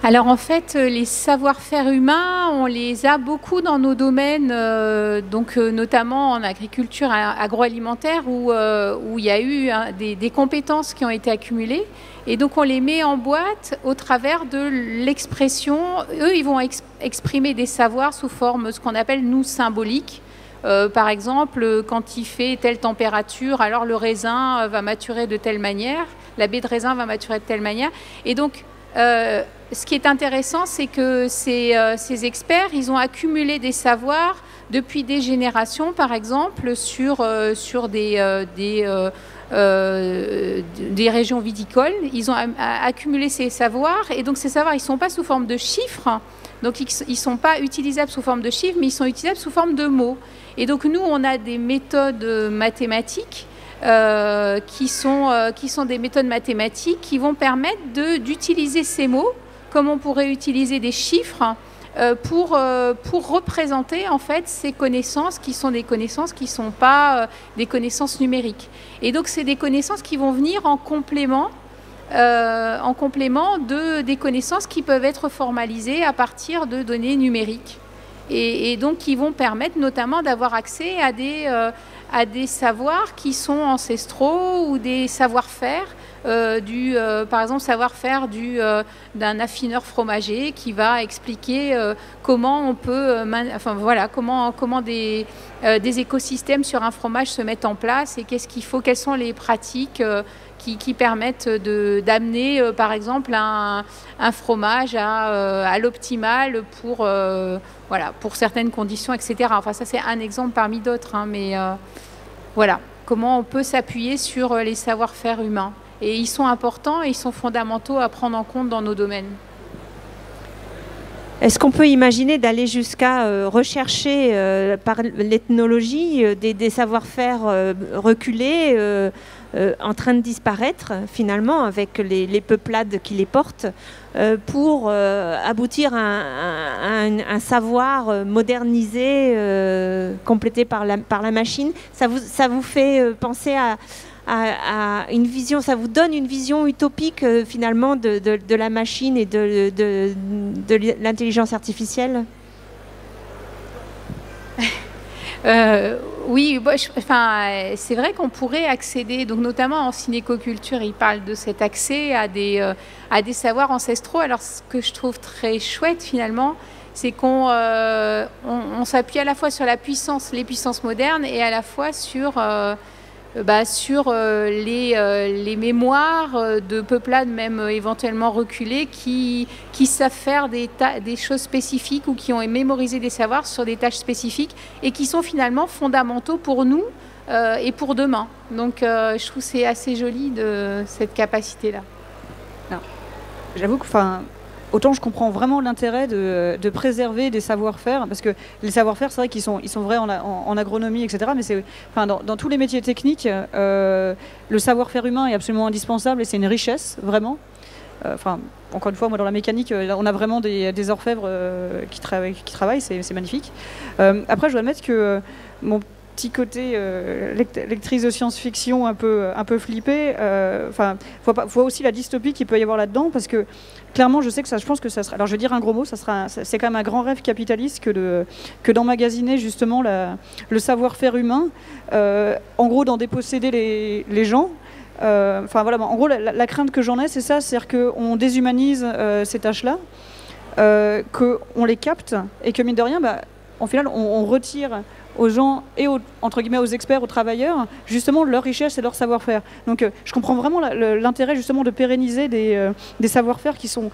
Alors en fait, les savoir-faire humains, on les a beaucoup dans nos domaines, notamment en agriculture agroalimentaire où il y a eu des compétences qui ont été accumulées. Et donc on les met en boîte au travers de l'expression. Eux, ils vont exprimer des savoirs sous forme ce qu'on appelle, nous, symbolique. Par exemple, quand il fait telle température, alors le raisin va maturer de telle manière, la baie de raisin va maturer de telle manière. Et donc, ce qui est intéressant, c'est que ces experts, ils ont accumulé des savoirs depuis des générations, par exemple, sur des régions viticoles. Ils ont accumulé ces savoirs, et donc ces savoirs, ils ne sont pas sous forme de chiffres. Donc ils ne sont pas utilisables sous forme de chiffres, mais ils sont utilisables sous forme de mots. Et donc nous, on a des méthodes mathématiques qui sont des méthodes mathématiques qui vont permettre d'utiliser ces mots comme on pourrait utiliser des chiffres pour représenter en fait ces connaissances qui sont des connaissances qui ne sont pas des connaissances numériques. Et donc c'est des connaissances qui vont venir en complément des connaissances qui peuvent être formalisées à partir de données numériques. Et donc qui vont permettre notamment d'avoir accès à des savoirs qui sont ancestraux ou des savoir-faire, par exemple savoir-faire d'un affineur fromager qui va expliquer comment on peut, comment des écosystèmes sur un fromage se mettent en place et qu'est-ce qu'il faut, quelles sont les pratiques qui permettent d'amener par exemple un fromage à l'optimal pour certaines conditions, etc. Enfin ça c'est un exemple parmi d'autres, hein, mais voilà, comment on peut s'appuyer sur les savoir-faire humains. Et ils sont importants et ils sont fondamentaux à prendre en compte dans nos domaines. Est-ce qu'on peut imaginer d'aller jusqu'à rechercher par l'ethnologie des savoir-faire reculés en train de disparaître finalement avec les peuplades qui les portent pour aboutir à un savoir modernisé, complété par la machine? Ça vous fait penser à une vision, ça vous donne une vision utopique finalement de la machine et de l'intelligence artificielle? Oui, c'est vrai qu'on pourrait accéder, donc notamment en cinécoculture, ils parlent de cet accès à des savoirs ancestraux. Alors ce que je trouve très chouette finalement, c'est qu'on s'appuie à la fois sur les puissances modernes et à la fois sur les mémoires de peuplades même éventuellement reculées qui savent faire des choses spécifiques ou qui ont mémorisé des savoirs sur des tâches spécifiques et qui sont finalement fondamentaux pour nous et pour demain. Donc je trouve que c'est assez joli cette capacité-là. J'avoue que autant je comprends vraiment l'intérêt de préserver des savoir-faire, parce que les savoir-faire, c'est vrai qu'ils sont vrais en agronomie, etc. Mais dans tous les métiers techniques, le savoir-faire humain est absolument indispensable et c'est une richesse, vraiment. Encore une fois, moi dans la mécanique, on a vraiment des orfèvres qui travaillent, c'est magnifique. Après, je dois admettre que mon petit côté lectrice de science-fiction un peu flippé, faut aussi la dystopie qu'il peut y avoir là-dedans, parce que clairement, je pense que ça sera. Alors, je vais dire un gros mot, c'est quand même un grand rêve capitaliste que d'emmagasiner justement le savoir-faire humain, en gros, d'en déposséder les gens. En gros, la crainte que j'en ai, c'est ça, c'est-à-dire qu'on déshumanise ces tâches-là, qu'on les capte et que mine de rien, en final, on retire aux gens et entre guillemets aux experts, aux travailleurs, justement leur richesse et leur savoir-faire. Donc je comprends vraiment l'intérêt justement de pérenniser des savoir-faire qui sont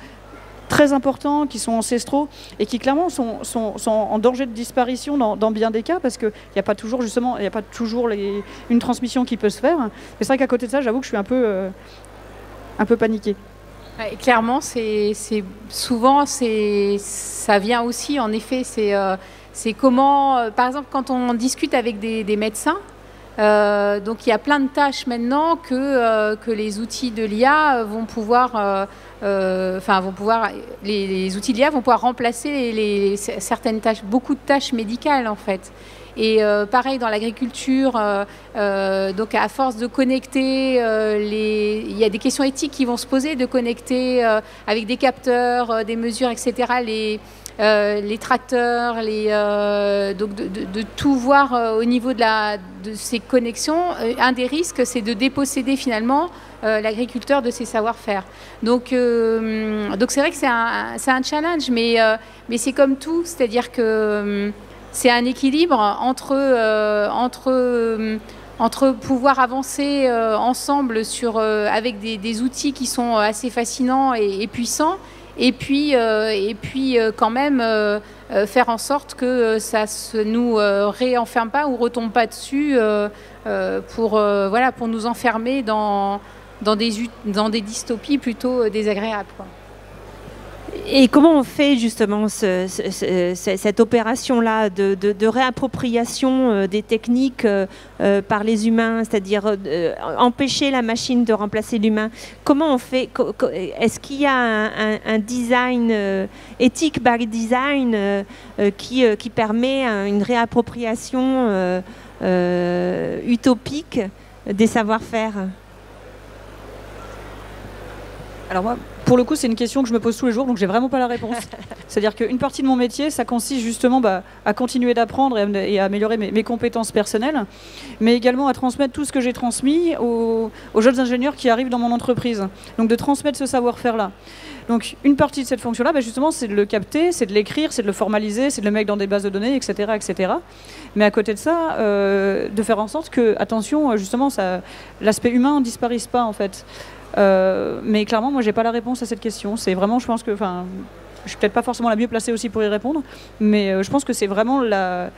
très importants, qui sont ancestraux et qui clairement sont en danger de disparition dans bien des cas, parce qu'il n'y a pas toujours une transmission qui peut se faire. Mais c'est vrai qu'à côté de ça, j'avoue que je suis un peu paniquée. Et clairement, souvent ça vient aussi, en effet, c'est comment, par exemple, quand on discute avec des médecins, donc il y a plein de tâches maintenant que les outils de l'IA vont pouvoir, les outils de l'IA vont pouvoir remplacer certaines tâches, beaucoup de tâches médicales en fait. Et pareil dans l'agriculture, donc à force de connecter, il y a des questions éthiques qui vont se poser, de connecter avec des capteurs, des mesures, etc. Les tracteurs, donc de tout voir au niveau de ces connexions. Un des risques, c'est de déposséder finalement l'agriculteur de ses savoir-faire. Donc c'est vrai que c'est un challenge, mais c'est comme tout, c'est-à-dire que c'est un équilibre entre pouvoir avancer ensemble avec des outils qui sont assez fascinants et puissants, et puis quand même faire en sorte que ça ne nous réenferme pas ou retombe pas dessus pour nous enfermer dans des dystopies plutôt désagréables, quoi. Et comment on fait justement cette opération-là de réappropriation des techniques par les humains, c'est-à-dire empêcher la machine de remplacer l'humain? Comment on fait? Est-ce qu'il y a un design éthique by design qui permet une réappropriation utopique des savoir-faire? Alors moi, pour le coup, c'est une question que je me pose tous les jours, donc j'ai vraiment pas la réponse. C'est-à-dire qu'une partie de mon métier, ça consiste justement à continuer d'apprendre et à améliorer mes compétences personnelles, mais également à transmettre tout ce que j'ai transmis aux jeunes ingénieurs qui arrivent dans mon entreprise. Donc de transmettre ce savoir-faire-là. Donc une partie de cette fonction-là, justement, c'est de le capter, c'est de l'écrire, c'est de le formaliser, c'est de le mettre dans des bases de données, etc., etc. Mais à côté de ça, de faire en sorte que, attention, justement, l'aspect humain ne disparaisse pas, en fait. Mais clairement, moi, j'ai pas la réponse à cette question. C'est vraiment, je pense que, je suis peut-être pas forcément la mieux placée aussi pour y répondre, mais je pense que c'est vraiment le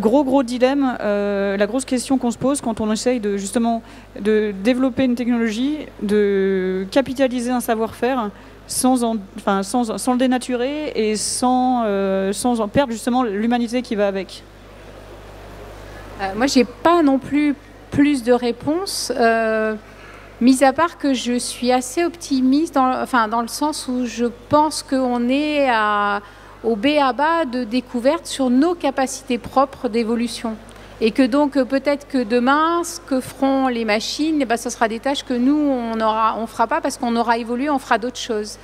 gros dilemme, la grosse question qu'on se pose quand on essaye justement de développer une technologie, de capitaliser un savoir-faire sans le dénaturer et sans en perdre justement l'humanité qui va avec. Moi, j'ai pas non plus de réponses. Mis à part que je suis assez optimiste dans le sens où je pense qu'on est au b.a.-ba de découverte sur nos capacités propres d'évolution. Et que donc peut-être que demain, ce que feront les machines, ce sera des tâches que nous, on fera pas parce qu'on aura évolué, on fera d'autres choses.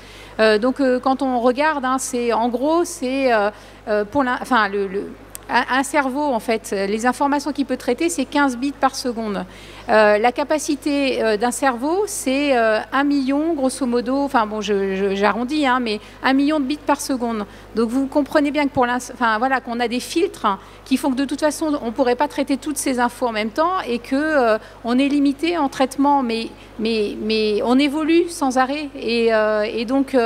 Donc quand on regarde, un cerveau, en fait, les informations qu'il peut traiter, c'est 15 bits par seconde. La capacité d'un cerveau, c'est 1 million, grosso modo, j'arrondis, mais 1 million de bits par seconde. Donc vous comprenez bien que qu'on a des filtres qui font que de toute façon, on ne pourrait pas traiter toutes ces infos en même temps et qu'on est limité en traitement, mais on évolue sans arrêt. Et donc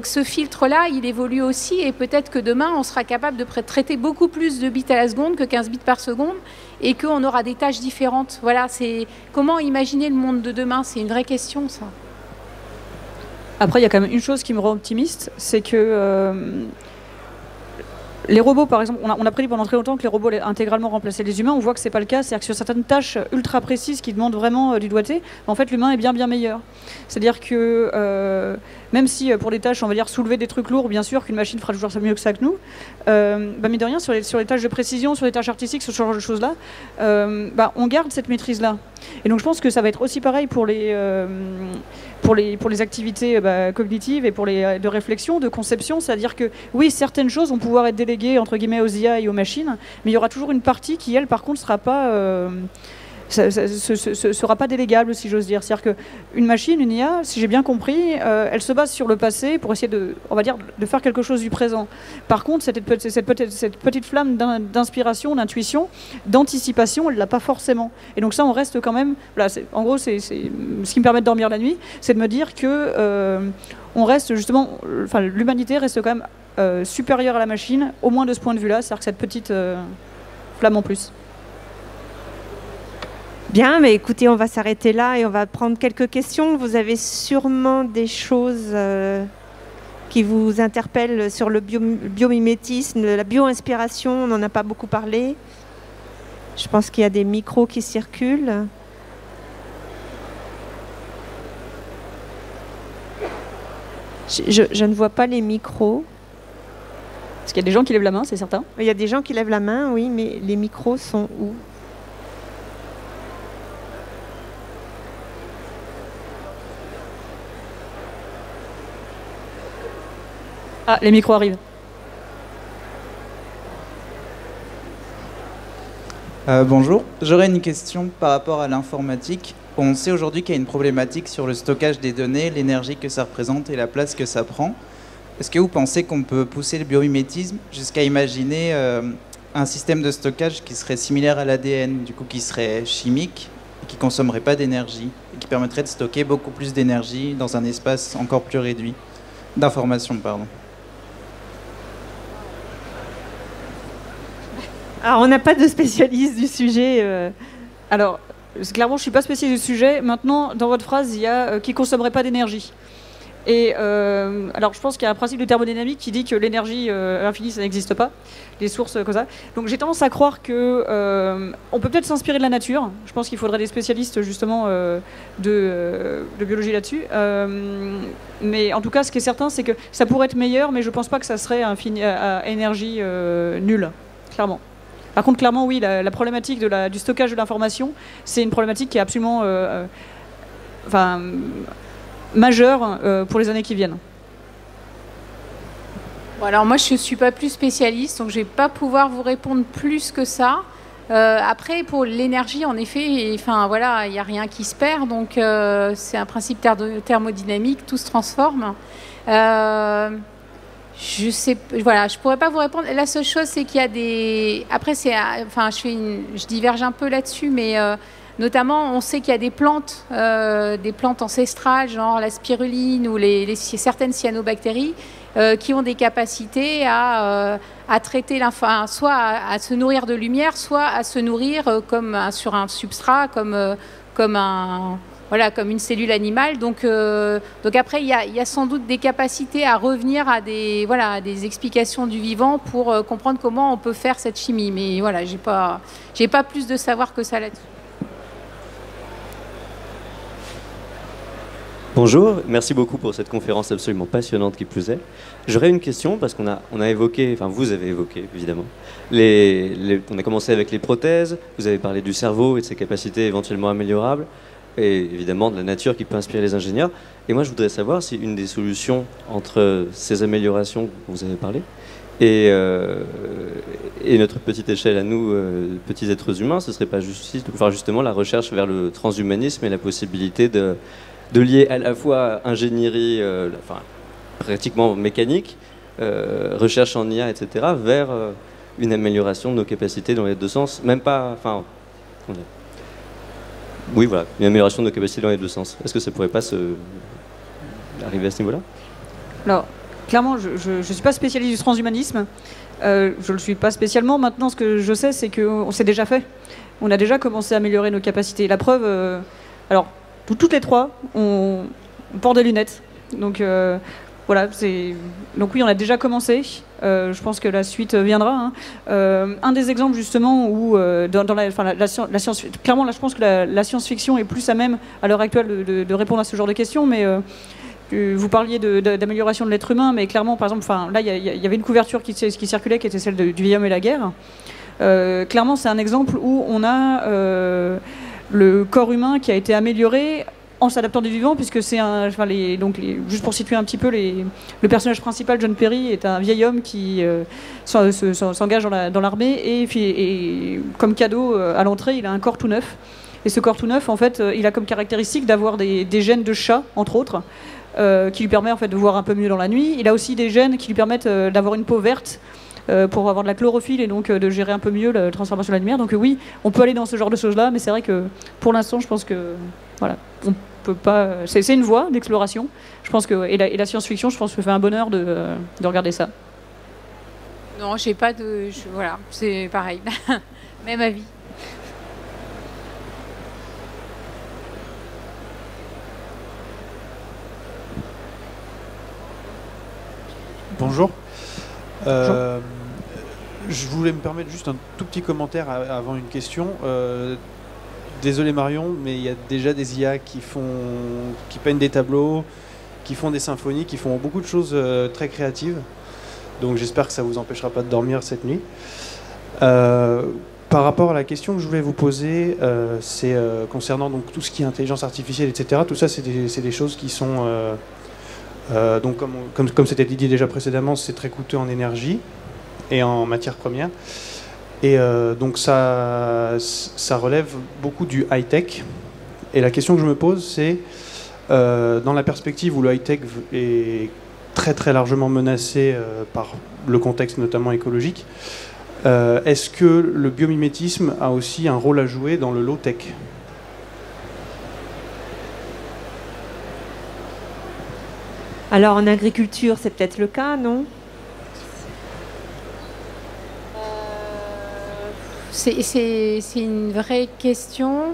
ce filtre-là, il évolue aussi et peut-être que demain, on sera capable de traiter beaucoup plus de bits à la seconde que 15 bits par seconde et qu'on aura des tâches différentes. Voilà, c'est comment imaginer le monde de demain, c'est une vraie question, ça. Après, il y a quand même une chose qui me rend optimiste, c'est que les robots, par exemple, on a prédit pendant très longtemps que les robots allaient intégralement remplacer les humains. On voit que c'est pas le cas. C'est-à-dire que sur certaines tâches ultra précises qui demandent vraiment du doigté, en fait, l'humain est bien meilleur. C'est-à-dire que même si pour les tâches, on va dire soulever des trucs lourds, bien sûr qu'une machine fera toujours mieux que ça que nous. Mais de rien, sur les tâches de précision, sur les tâches artistiques, sur ce genre de choses-là, on garde cette maîtrise-là. Et donc je pense que ça va être aussi pareil pour les activités cognitives et de réflexion, de conception. C'est-à-dire que oui, certaines choses vont pouvoir être déléguées entre guillemets aux IA et aux machines, mais il y aura toujours une partie qui, elle, par contre, sera pas délégable, si j'ose dire. C'est-à-dire qu'une machine, une IA, si j'ai bien compris, elle se base sur le passé pour essayer de faire quelque chose du présent. Par contre, cette petite flamme d'inspiration, d'intuition, d'anticipation, elle l'a pas forcément. Et donc ça, on reste quand même... Voilà, en gros, c'est ce qui me permet de dormir la nuit, c'est de me dire que on reste justement... l'humanité reste quand même supérieure à la machine, au moins de ce point de vue-là, c'est-à-dire que cette petite flamme en plus. Bien, mais écoutez, on va s'arrêter là et on va prendre quelques questions. Vous avez sûrement des choses qui vous interpellent sur le biomimétisme, la bio-inspiration, on n'en a pas beaucoup parlé. Je pense qu'il y a des micros qui circulent. Je ne vois pas les micros. Est-ce qu'il y a des gens qui lèvent la main, c'est certain? Il y a des gens qui lèvent la main, oui, mais les micros sont où? Ah, les micros arrivent. Bonjour, j'aurais une question par rapport à l'informatique. On sait aujourd'hui qu'il y a une problématique sur le stockage des données, l'énergie que ça représente et la place que ça prend. Est-ce que vous pensez qu'on peut pousser le biomimétisme jusqu'à imaginer un système de stockage qui serait similaire à l'ADN, du coup qui serait chimique, et qui ne consommerait pas d'énergie, et qui permettrait de stocker beaucoup plus d'énergie dans un espace encore plus réduit, d'information, pardon. Alors, on n'a pas de spécialiste du sujet. Alors, clairement, je ne suis pas spécialiste du sujet. Maintenant, dans votre phrase, il y a qui ne consommerait pas d'énergie. Et alors, je pense qu'il y a un principe de thermodynamique qui dit que l'énergie infinie, ça n'existe pas, les sources comme ça. Donc, j'ai tendance à croire que on peut peut-être s'inspirer de la nature. Je pense qu'il faudrait des spécialistes justement de biologie là-dessus. Mais en tout cas, ce qui est certain, c'est que ça pourrait être meilleur, mais je pense pas que ça serait à énergie nulle, clairement. Par contre, clairement, oui, la problématique du stockage de l'information, c'est une problématique qui est absolument majeure pour les années qui viennent. Bon, alors moi, je ne suis pas plus spécialiste, donc je ne vais pas pouvoir vous répondre plus que ça. Après, pour l'énergie, en effet, enfin voilà, il n'y a rien qui se perd, donc c'est un principe thermodynamique, tout se transforme. Je sais, voilà, je pourrais pas vous répondre. La seule chose, c'est qu'il y a des. Après, enfin, je diverge un peu là-dessus, mais notamment, on sait qu'il y a des plantes ancestrales, genre la spiruline ou certaines cyanobactéries, qui ont des capacités à traiter soit à se nourrir de lumière, soit à se nourrir sur un substrat, comme une cellule animale. Donc après, il y a sans doute des capacités à revenir à des explications du vivant pour comprendre comment on peut faire cette chimie. Mais voilà, j'ai pas plus de savoir que ça là-dessus. Bonjour, merci beaucoup pour cette conférence absolument passionnante qui plus est. J'aurais une question parce qu'on a évoqué, enfin vous avez évoqué évidemment, on a commencé avec les prothèses, vous avez parlé du cerveau et de ses capacités éventuellement améliorables, et évidemment de la nature qui peut inspirer les ingénieurs. Et moi je voudrais savoir si une des solutions entre ces améliorations dont vous avez parlé et notre petite échelle à nous, petits êtres humains, ce serait pas justement la recherche vers le transhumanisme et la possibilité de lier à la fois ingénierie, pratiquement mécanique, recherche en IA, etc., vers une amélioration de nos capacités dans les deux sens, même pas, oui, voilà, une amélioration de nos capacités dans les deux sens. Est-ce que ça pourrait pas arriver à ce niveau-là? Alors, clairement, je ne suis pas spécialiste du transhumanisme. Je ne le suis pas spécialement. Maintenant, ce que je sais, c'est qu'on s'est déjà fait. On a déjà commencé à améliorer nos capacités. La preuve, alors, toutes les trois, on porte des lunettes. Donc, voilà, donc oui, on a déjà commencé. Je pense que la suite viendra. Un des exemples justement où dans la science, clairement là, je pense que la science-fiction est plus à même à l'heure actuelle de répondre à ce genre de questions. Mais vous parliez d'amélioration de l'être humain, mais clairement, par exemple, là, il y avait une couverture qui circulait, qui était celle du vieil homme et la guerre. Clairement, c'est un exemple où on a le corps humain qui a été amélioré en s'adaptant du vivant, puisque c'est juste pour situer un petit peu le personnage principal, John Perry, est un vieil homme qui s'engage dans l'armée et comme cadeau à l'entrée, il a un corps tout neuf. Et ce corps tout neuf, en fait, il a comme caractéristique d'avoir des gènes de chat, entre autres, qui lui permet en fait de voir un peu mieux dans la nuit. Il a aussi des gènes qui lui permettent d'avoir une peau verte pour avoir de la chlorophylle et donc de gérer un peu mieux la transformation de la lumière. Donc oui, on peut aller dans ce genre de choses-là, mais c'est vrai que pour l'instant, je pense que voilà, on peut pas. C'est une voie d'exploration. Je pense que et la science-fiction, je pense que ça fait un bonheur de regarder ça. Non, j'ai pas de. Voilà, c'est pareil, même avis. Bonjour. Je voulais me permettre juste un tout petit commentaire avant une question. Désolé Marion, mais il y a déjà des IA qui peignent des tableaux, qui font des symphonies, qui font beaucoup de choses très créatives. Donc j'espère que ça ne vous empêchera pas de dormir cette nuit. Par rapport à la question que je voulais vous poser, c'est concernant donc, tout ce qui est intelligence artificielle, etc. Tout ça, c'est des choses qui sont... donc comme c'était dit déjà précédemment, c'est très coûteux en énergie et en matières premières. Et donc ça relève beaucoup du high-tech. Et la question que je me pose, c'est dans la perspective où le high-tech est très très largement menacé par le contexte notamment écologique, est-ce que le biomimétisme a aussi un rôle à jouer dans le low-tech ? Alors en agriculture, c'est peut-être le cas, non ? C'est une vraie question.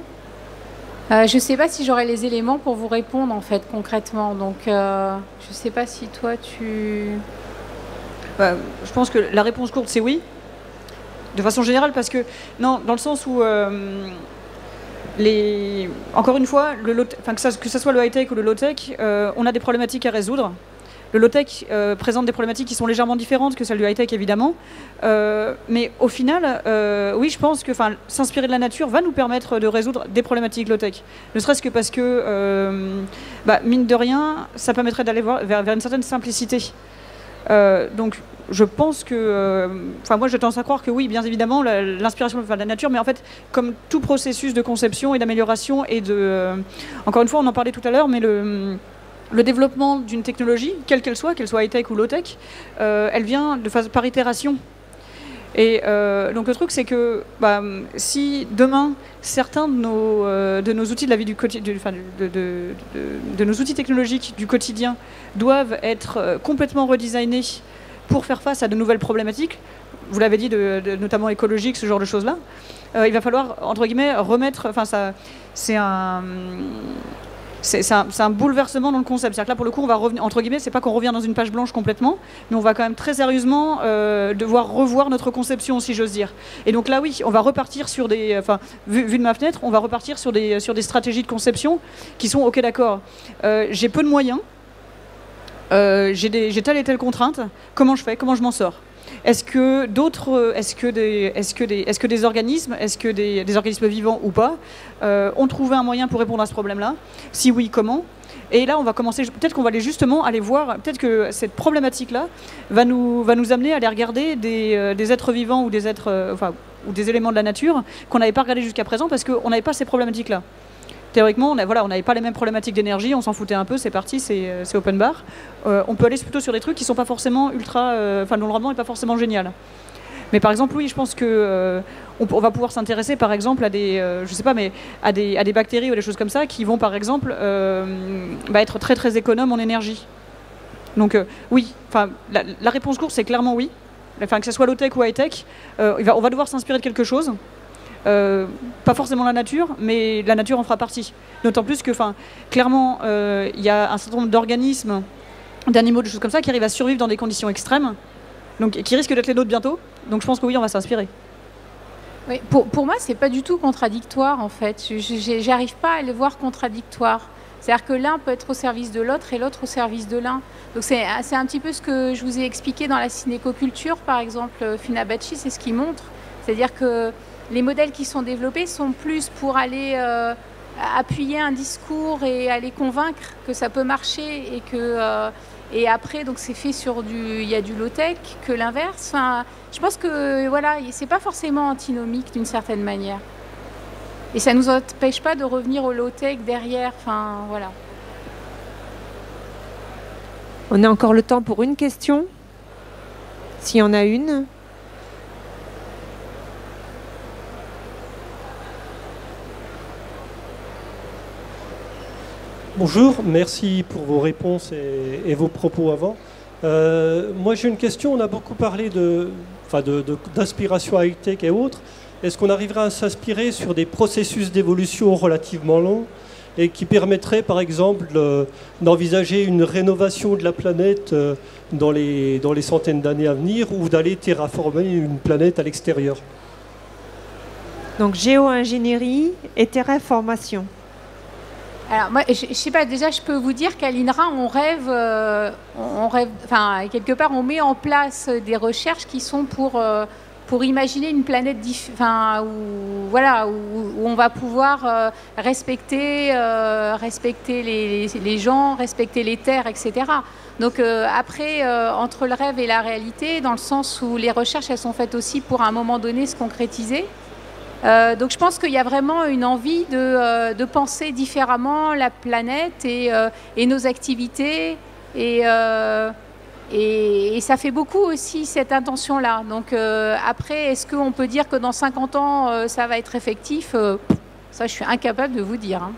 Je ne sais pas si j'aurai les éléments pour vous répondre, en fait, concrètement. Donc, je ne sais pas si toi, tu... Je pense que la réponse courte, c'est oui. De façon générale, parce que... Non, dans le sens où... Encore une fois, que ce soit le high-tech ou le low-tech, on a des problématiques à résoudre. Le low-tech présente des problématiques qui sont légèrement différentes que celles du high-tech, évidemment. Mais au final, oui, je pense que s'inspirer de la nature va nous permettre de résoudre des problématiques low-tech. Ne serait-ce que parce que, mine de rien, ça permettrait d'aller vers une certaine simplicité. Donc, je pense que... moi, je tendance à croire que oui, bien évidemment, l'inspiration de la nature, mais en fait, comme tout processus de conception et d'amélioration et de... encore une fois, on en parlait tout à l'heure, mais le développement d'une technologie, quelle qu'elle soit high-tech ou low-tech, elle vient par itération. Et donc le truc, c'est que si demain, certains de nos outils de la vie du quotidien, de nos outils technologiques du quotidien doivent être complètement redesignés pour faire face à de nouvelles problématiques, vous l'avez dit, notamment écologiques, ce genre de choses-là, il va falloir, entre guillemets, remettre... C'est un bouleversement dans le concept. C'est-à-dire que là, pour le coup, on va revenir, entre guillemets, c'est pas qu'on revient dans une page blanche complètement, mais on va quand même très sérieusement devoir revoir notre conception, si j'ose dire. Et donc là, oui, on va repartir sur des... vu de ma fenêtre, on va repartir sur des stratégies de conception qui sont OK, d'accord. J'ai peu de moyens, j'ai telle et telle contrainte, comment je fais, comment je m'en sors? Est-ce que des organismes, des organismes vivants ou pas, ont trouvé un moyen pour répondre à ce problème-là? Si oui, comment? Et là, on va commencer, peut-être qu'on va aller voir, peut-être que cette problématique-là va nous amener à aller regarder des êtres vivants ou des êtres, ou des éléments de la nature qu'on n'avait pas regardé jusqu'à présent parce qu'on n'avait pas ces problématiques-là. Théoriquement, on n'avait pas les mêmes problématiques d'énergie, on s'en foutait un peu, c'est parti, c'est open bar. On peut aller plutôt sur des trucs qui sont pas forcément dont le rendement n'est pas forcément génial. Mais par exemple, oui, je pense que on va pouvoir s'intéresser, par exemple, à des bactéries ou des choses comme ça qui vont, par exemple, être très très économes en énergie. Donc oui, la réponse courte, c'est clairement oui. Que ce soit low-tech ou high-tech, on va devoir s'inspirer de quelque chose. Pas forcément la nature, mais la nature en fera partie. D'autant plus que, clairement, il y a un certain nombre d'organismes, d'animaux, de choses comme ça, qui arrivent à survivre dans des conditions extrêmes, donc qui risquent d'être les nôtres bientôt. Donc je pense que oui, on va s'inspirer. Oui, pour moi, c'est pas du tout contradictoire, en fait. J'arrive pas à le voir contradictoire. C'est-à-dire que l'un peut être au service de l'autre et l'autre au service de l'un. Donc c'est un petit peu ce que je vous ai expliqué dans la cinécoculture, par exemple. Funabachi, c'est ce qu'il montre. C'est-à-dire que les modèles qui sont développés sont plus pour aller appuyer un discours et aller convaincre que ça peut marcher et après donc c'est fait il y a du low-tech que l'inverse. Je pense que voilà, c'est pas forcément antinomique d'une certaine manière. Et ça nous empêche pas de revenir au low-tech derrière. Voilà. On a encore le temps pour une question, s'il y en a une. Bonjour, merci pour vos réponses et vos propos avant. Moi j'ai une question, on a beaucoup parlé d'inspiration high-tech et autres. Est-ce qu'on arriverait à s'inspirer sur des processus d'évolution relativement longs et qui permettraient par exemple d'envisager une rénovation de la planète dans les centaines d'années à venir ou d'aller terraformer une planète à l'extérieur? Donc géo-ingénierie et terraformation. Alors moi, je sais pas, déjà je peux vous dire qu'à l'INRA, on rêve, quelque part on met en place des recherches qui sont pour imaginer une planète où on va pouvoir respecter les gens, respecter les terres, etc. Donc après, entre le rêve et la réalité, dans le sens où les recherches elles sont faites aussi pour à un moment donné se concrétiser. Donc je pense qu'il y a vraiment une envie de penser différemment la planète et nos activités et ça fait beaucoup aussi cette intention-là. Donc après, est-ce qu'on peut dire que dans 50 ans ça va être effectif? Ça, je suis incapable de vous dire. Hein.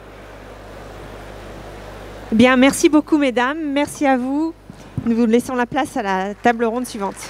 Bien, merci beaucoup mesdames, merci à vous. Nous vous laissons la place à la table ronde suivante.